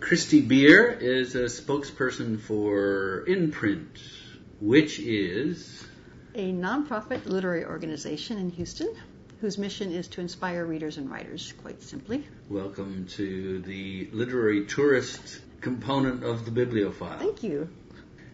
Kristi Beer is a spokesperson for Inprint, which is a nonprofit literary organization in Houston whose mission is to inspire readers and writers, quite simply. Welcome to the literary tourist component of the Bibliophile. Thank you.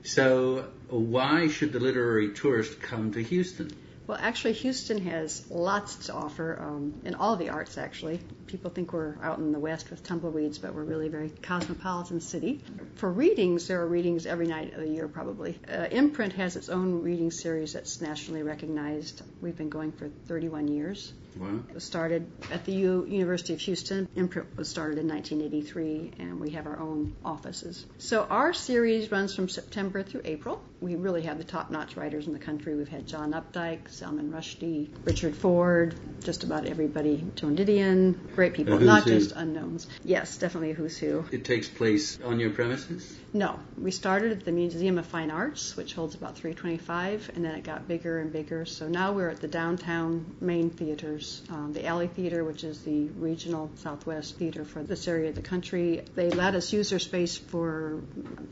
So, why should the literary tourist come to Houston? Well, actually, Houston has lots to offer in all the arts, actually. People think we're out in the West with tumbleweeds, but we're really a very cosmopolitan city. For readings, there are readings every night of the year, probably. Imprint has its own reading series that's nationally recognized. We've been going for 31 years. Wow. It was started at the University of Houston. Imprint was started in 1983, and we have our own offices. So our series runs from September through April. We really have the top-notch writers in the country. We've had John Updike, Salman Rushdie, Richard Ford, just about everybody, Joan Didion, great people, not just unknowns. Yes, definitely a who's who. It takes place on your premises? No. We started at the Museum of Fine Arts, which holds about 325, and then it got bigger and bigger. So now we're at the downtown main theaters, the Alley Theater, which is the regional Southwest theater for this area of the country. They let us use their space for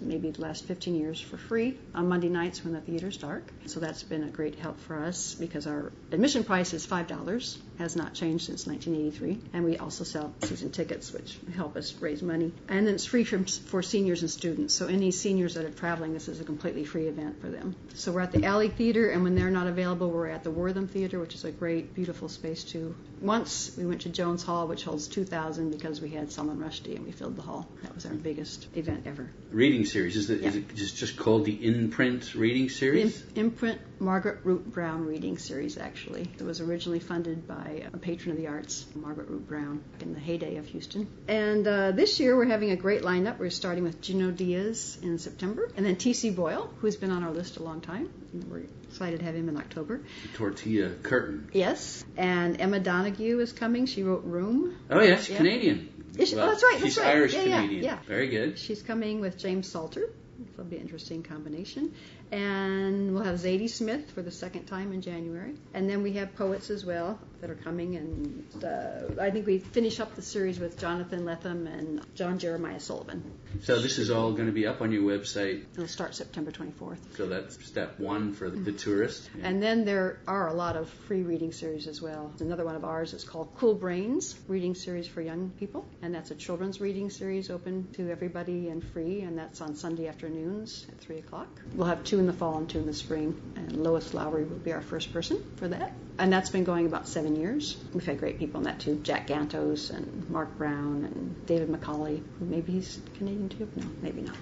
maybe the last 15 years for free on Monday nights when the theater's dark. So that's been a great help for us because our admission price is $5, has not changed since 1983, and we also sell season tickets, which help us raise money. And then it's free for seniors and students. So any seniors that are traveling, this is a completely free event for them. So we're at the Alley Theater, and when they're not available, we're at the Wortham Theater, which is a great, beautiful space too. Once we went to Jones Hall, which holds 2,000 because we had Salman Rushdie, and we filled the hall. That was our biggest event ever. Reading series. Is it just called the Inprint Reading Series? Imprint Margarett Brown Reading Series, actually. It was originally funded by a patron of the arts, Margarett Brown, in the heyday of Houston. And this year we're having a great lineup. We're starting with Gino Diaz in September, and then T.C. Boyle, who's been on our list a long time. And we're excited to have him in October. The Tortilla Curtain. Yes. And Emma Donoghue is coming. She wrote Room. Oh, yes, yeah. Canadian. Is she? Well, that's right. She's right. Irish-Canadian. Yeah. Very good. She's coming with James Salter. That'll be an interesting combination. And we'll have Zadie Smith for the second time in January. And then we have poets as well that are coming. And I think we finish up the series with Jonathan Lethem and John Jeremiah Sullivan. So this is all going to be up on your website? It'll start September 24th. So that's step one for the tourist. Yeah. And then there are a lot of free reading series as well. Another one of ours is called Cool Brains, reading series for young people. And that's a children's reading series open to everybody and free. And that's on Sunday afternoons at 3 o'clock. We'll have 2 in the fall and 2 in the spring. And Lois Lowry will be our first person for that. And that's been going about 7 years. We've had great people in that too. Jack Gantos and Mark Brown and David McCauley. Maybe he's Canadian too? No, maybe not.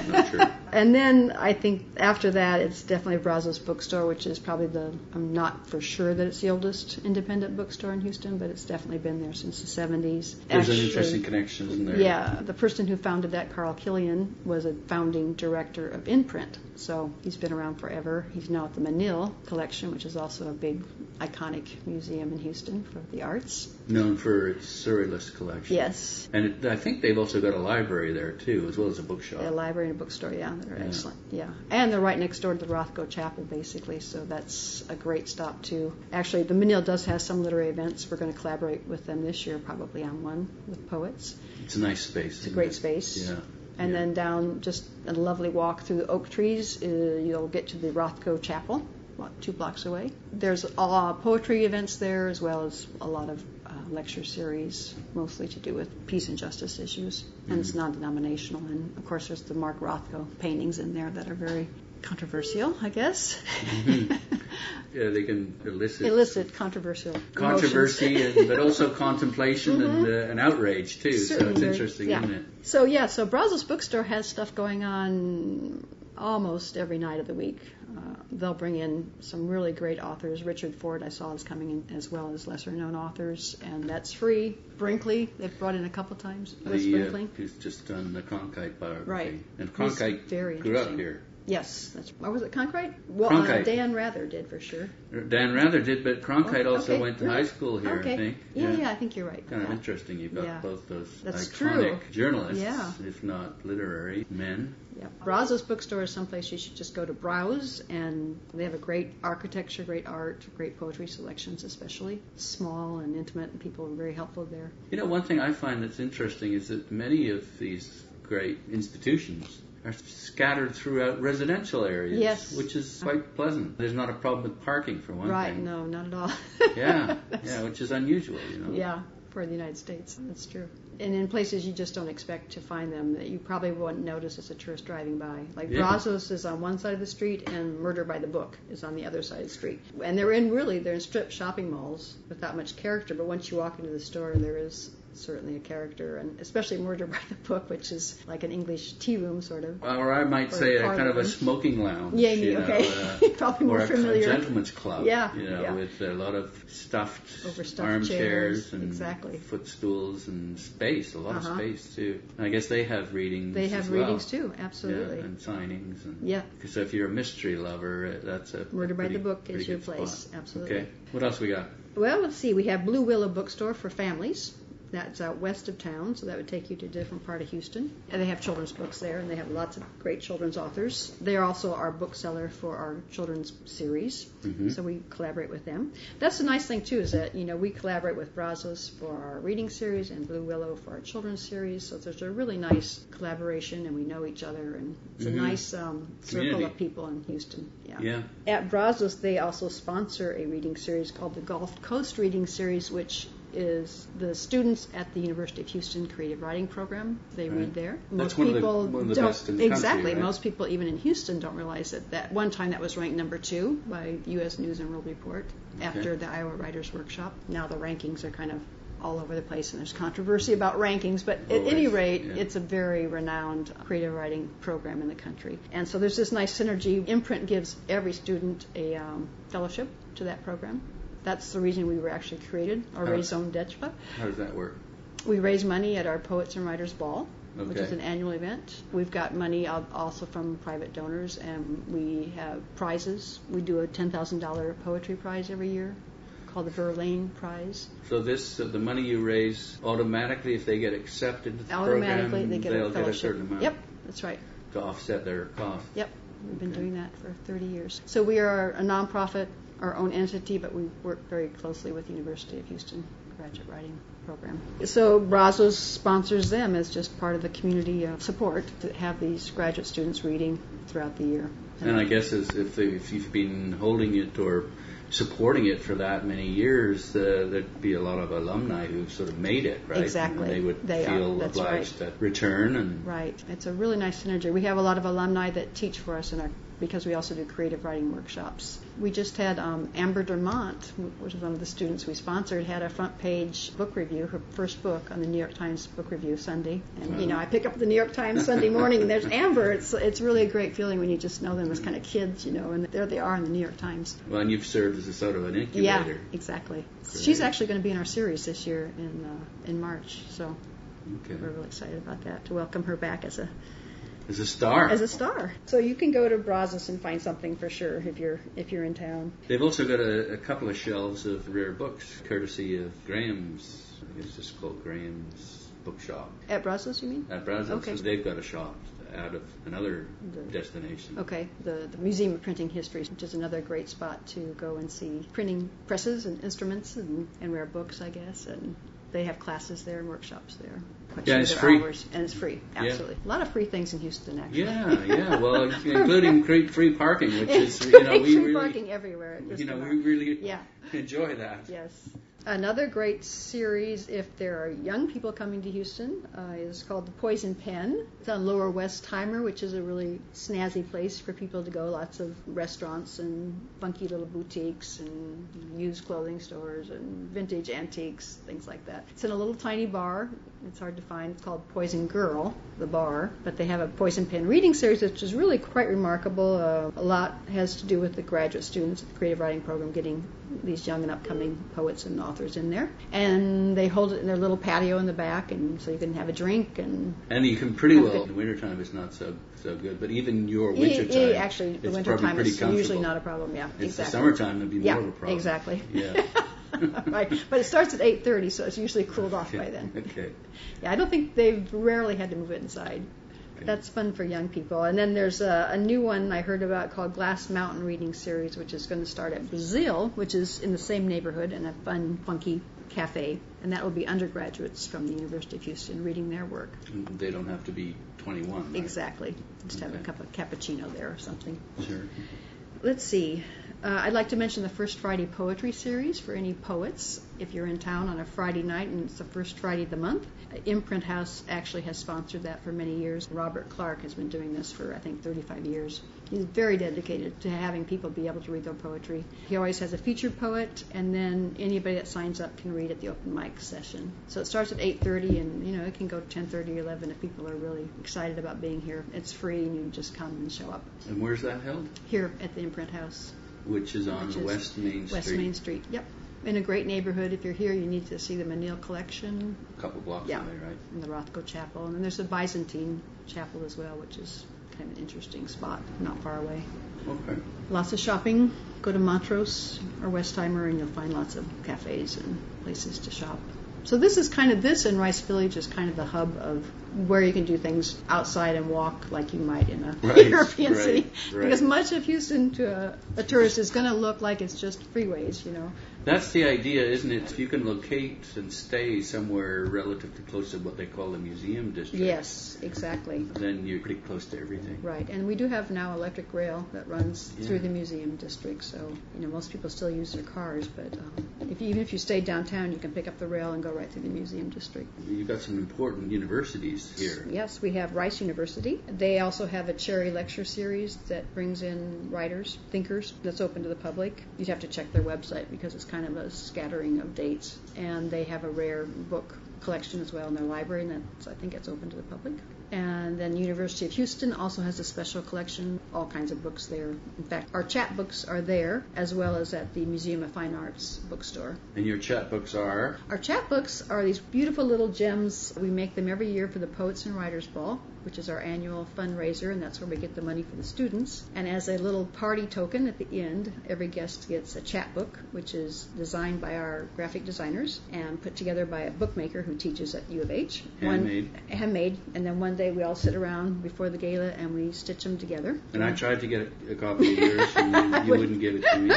Not sure. And then I think after that it's definitely Brazos Bookstore, which is probably I'm not for sure that it's the oldest independent bookstore in Houston, but it's definitely been there since the 70s. There's an interesting connection in there. Yeah, the person who founded that, Carl Killian, was a founding director of Inprint. So he's been around forever. He's now at the Manil Collection, which is also a big, iconic museum in Houston for the arts. Known for its surrealist collection. Yes. And I think they've also got a library there, too, as well as a bookshop. A library and a bookstore, yeah, that are excellent. Yeah. And they're right next door to the Rothko Chapel, basically, so that's a great stop, too. Actually, the Manil does have some literary events. We're going to collaborate with them this year, probably on one with poets. It's a nice space. It's a great space. Yeah. And then down just a lovely walk through the oak trees, you'll get to the Rothko Chapel, about 2 blocks away. There's poetry events there as well as a lot of lecture series, mostly to do with peace and justice issues. And it's non-denominational. And, of course, there's the Mark Rothko paintings in there that are very controversial, I guess. Mm-hmm. Yeah, they can elicit controversy, but also contemplation and outrage too. Certainly, so it's interesting, isn't it? So Brazos Bookstore has stuff going on almost every night of the week. They'll bring in some really great authors. Richard Ford, I saw, is coming in, as well as lesser-known authors, and that's free. Brinkley, they've brought in a couple times. He's just done the Cronkite biography. Right. And Cronkite grew up here. Yes, or was it Cronkite? Well, Cronkite. Dan Rather did for sure. Dan Rather did, but Cronkite also went to high school here, okay. I think. Yeah, I think you're right. Kind of interesting. You've got both those That's iconic true. journalists, if not literary men. Yeah. Brazos Bookstore is someplace you should just go to browse, and they have a great architecture, great art, great poetry selections, especially small and intimate, and people are very helpful there. You know, one thing I find that's interesting is that many of these great institutions are scattered throughout residential areas, which is quite pleasant. There's not a problem with parking, for one thing. Right, no, not at all. yeah, which is unusual, you know. Yeah, for the United States, that's true. And in places you just don't expect to find them, that you probably wouldn't notice as a tourist driving by. Like Brazos is on one side of the street, and Murder by the Book is on the other side of the street. And they're in strip shopping malls without much character, but once you walk into the store, there is certainly a character, and especially Murder by the Book, which is like an English tea room sort of. Or I might say a kind of a smoking lounge. Yeah, okay. Probably more familiar. Or a gentleman's club. With a lot of stuffed armchairs and footstools and space, a lot of space too. And I guess they have readings. They have readings too, absolutely. And signings. And because if you're a mystery lover, that's a Murder by the Book is your place, spot. Absolutely. Okay, what else we got? Well, let's see. We have Blue Willow Bookstore for families. That's out west of town, so that would take you to a different part of Houston. And they have children's books there, and they have lots of great children's authors. They are also our bookseller for our children's series, so we collaborate with them. That's the nice thing, too, is that, we collaborate with Brazos for our reading series and Blue Willow for our children's series, so there's a really nice collaboration, and we know each other, and it's a nice circle of people in Houston. Yeah. At Brazos, they also sponsor a reading series called the Gulf Coast Reading Series, which is the students at the University of Houston Creative Writing Program. They read there. That's one of the best in the country, right? Most people, even in Houston, don't realize that one time that was ranked number 2 by U.S. News and World Report after the Iowa Writers Workshop. Now the rankings are kind of all over the place, and there's controversy about rankings, but at any rate, it's a very renowned creative writing program in the country. And so there's this nice synergy. Imprint gives every student a fellowship to that program. That's the reason we were actually created, or raison d'etre. How does that work? We raise money at our Poets and Writers Ball, which is an annual event. We've got money also from private donors, and we have prizes. We do a $10,000 poetry prize every year called the Verlaine Prize. So the money you raise, automatically, if they get accepted to the program, they'll get a certain amount? Yep, that's right. To offset their costs? Yep. We've been doing that for 30 years. So we are a nonprofit, our own entity, but we work very closely with the University of Houston graduate writing program. So Brazos sponsors them as just part of the community support to have these graduate students reading throughout the year. And I guess if you've been holding it or supporting it for that many years, there'd be a lot of alumni who sort of made it, right? Exactly. And they would feel obliged to return. Right. It's a really nice synergy. We have a lot of alumni that teach for us because we also do creative writing workshops. We just had Amber Dermont, which is one of the students we sponsored, had a front page book review, her first book on the New York Times Book Review Sunday. And, I pick up the New York Times Sunday morning, and there's Amber. It's really a great feeling when you just know them as kind of kids, and there they are in the New York Times. Well, and you've served as a sort of an incubator. Yeah, exactly. Great. She's actually going to be in our series this year in March, so we're really excited about that, to welcome her back as a star. As a star. So you can go to Brazos and find something for sure if you're in town. They've also got a couple of shelves of rare books, courtesy of Graham's. I guess it's called Graham's Bookshop. At Brazos, you mean? At Brazos. Okay. So they've got a shop out of another destination. Okay, the Museum of Printing History, which is another great spot to go and see printing presses and instruments and rare books, I guess, and they have classes there and workshops there. Yeah, it's free. And it's free, absolutely. A lot of free things in Houston, actually. Yeah. Well, including free parking, which is, we really parking everywhere. We really enjoy that. Yes. Another great series, if there are young people coming to Houston, is called The Poison Pen. It's on Lower West Timer, which is a really snazzy place for people to go. Lots of restaurants and funky little boutiques and used clothing stores and vintage antiques, things like that. It's in a little tiny bar. It's hard to find. It's called Poison Girl, the bar. But they have a Poison Pen reading series, which is really quite remarkable. A lot has to do with the graduate students at the creative writing program getting these young and upcoming poets and authors in there. And they hold it in their little patio in the back, and so you can have a drink. And you can pretty well, in wintertime it's not so good, but even your wintertime, actually, the it's wintertime is usually usually not a problem, yeah. It's exactly. the summertime that'd be more of a problem. Exactly. Yeah. Right, but it starts at 8:30, so it's usually cooled off by then. Okay. Yeah, I don't think they've rarely had to move it inside. Okay. That's fun for young people. And then there's a new one I heard about called Glass Mountain Reading Series, which is going to start at Brazil, which is in the same neighborhood, and a fun, funky cafe. And that will be undergraduates from the University of Houston reading their work. They don't have to be 21, right? Exactly. Just have a cup of cappuccino there or something. Sure. Let's see. I'd like to mention the First Friday Poetry Series for any poets. If you're in town on a Friday night and it's the first Friday of the month, Imprint House actually has sponsored that for many years. Robert Clark has been doing this for, I think, 35 years. He's very dedicated to having people be able to read their poetry. He always has a featured poet, and then anybody that signs up can read at the open mic session. So it starts at 8:30, and it can go to 10:30, 11 if people are really excited about being here. It's free, and you just come and show up. And where's that held? Here at the Imprint House. Which is on West Main Street. West Main Street, yep. In a great neighborhood. If you're here, you need to see the Menil Collection. A couple blocks away, right? And the Rothko Chapel. And then there's the Byzantine Chapel as well, which is kind of an interesting spot, not far away. Okay. Lots of shopping. Go to Montrose or Westheimer, and you'll find lots of cafes and places to shop. So this in Rice Village is kind of the hub of where you can do things outside and walk like you might in a European city. Right. Because much of Houston to a tourist is going to look like it's just freeways, That's the idea, isn't it? If you can locate and stay somewhere relatively close to what they call the museum district. Yes, exactly. Then you're pretty close to everything. Right, and we do have now electric rail that runs through the museum district, so most people still use their cars, but even if you stay downtown, you can pick up the rail and go right through the museum district. You've got some important universities here. Yes, we have Rice University. They also have a Cherry Lecture Series that brings in writers, thinkers, that's open to the public. You'd have to check their website because it's kind of a scattering of dates. And they have a rare book collection as well in their library, and I think it's open to the public. And then University of Houston also has a special collection, all kinds of books there. In fact, our chapbooks are there, as well as at the Museum of Fine Arts bookstore. And your chapbooks are? Our chapbooks are these beautiful little gems. We make them every year for the Poets and Writers Ball, which is our annual fundraiser, and that's where we get the money for the students. And as a little party token at the end, every guest gets a chapbook, which is designed by our graphic designers and put together by a bookmaker who teaches at U of H. Handmade. And then one day we all sit around before the gala and we stitch them together. And I tried to get a copy of yours, and you wouldn't give it to me.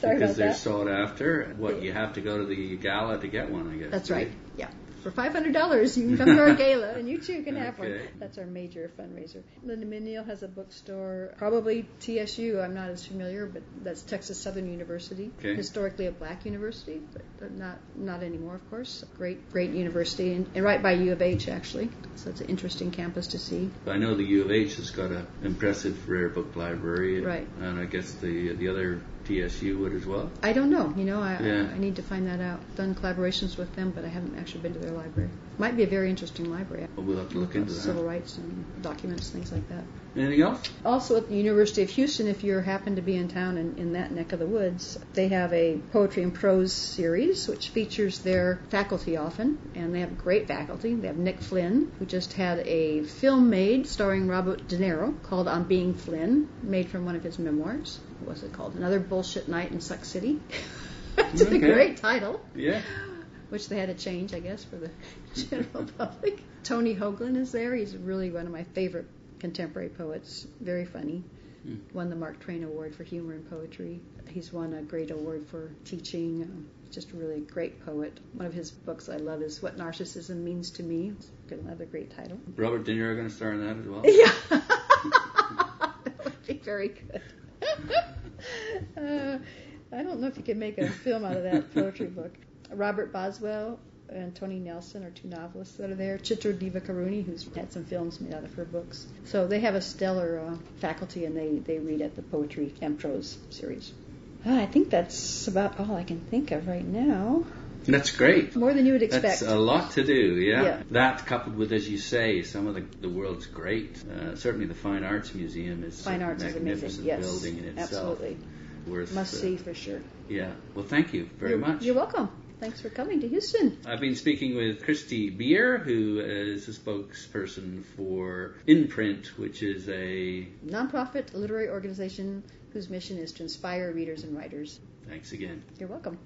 Sorry because they're that. sought after. You have to go to the gala to get one, I guess. That's right. Yeah. For $500, you can come to our gala, and you too can have one. That's our major fundraiser. Linda Menil has a bookstore, probably TSU. I'm not as familiar, but that's Texas Southern University. Okay. Historically a black university, but not anymore, of course. Great university, and right by U of H, actually. So it's an interesting campus to see. I know the U of H has got an impressive rare book library. Right. And I guess the other TSU would as well? I don't know. I need to find that out. Done collaborations with them, but I haven't actually been to their library. Might be a very interesting library. Well, we'll have to look into that. Civil rights and documents, things like that. Anything else? Also at the University of Houston, if you happen to be in town in that neck of the woods, they have a poetry and prose series, which features their faculty often, and they have great faculty. They have Nick Flynn, who just had a film made starring Robert De Niro called On Being Flynn, made from one of his memoirs. What was it called? Another Bullshit Night in Suck City. It's a great title. Yeah. Which they had to change, I guess, for the general public. Tony Hoagland is there. He's really one of my favorite contemporary poets. Very funny. Won the Mark Twain Award for Humor and Poetry. He's won a great award for teaching. Just really a great poet. One of his books I love is What Narcissism Means to Me. It's another great title. Robert De Niro going to star in that as well? Yeah. That would be very good. I don't know if you could make a film out of that poetry book. Robert Boswell and Toni Nelson are two novelists that are there. Chitra Divakaruni, who's had some films made out of her books. So they have a stellar faculty, and they read at the Poetry and Prose series. I think that's about all I can think of right now. That's great. More than you would expect. That's a lot to do, yeah. That coupled with, as you say, some of the world's great. Certainly the Fine Arts Museum is a magnificent building in itself. Absolutely. worth... Must see for sure. Yeah. Well, thank you very much. You're welcome. Thanks for coming to Houston. I've been speaking with Kristi Beer, who is a spokesperson for Inprint, which is a nonprofit literary organization whose mission is to inspire readers and writers. Thanks again. You're welcome.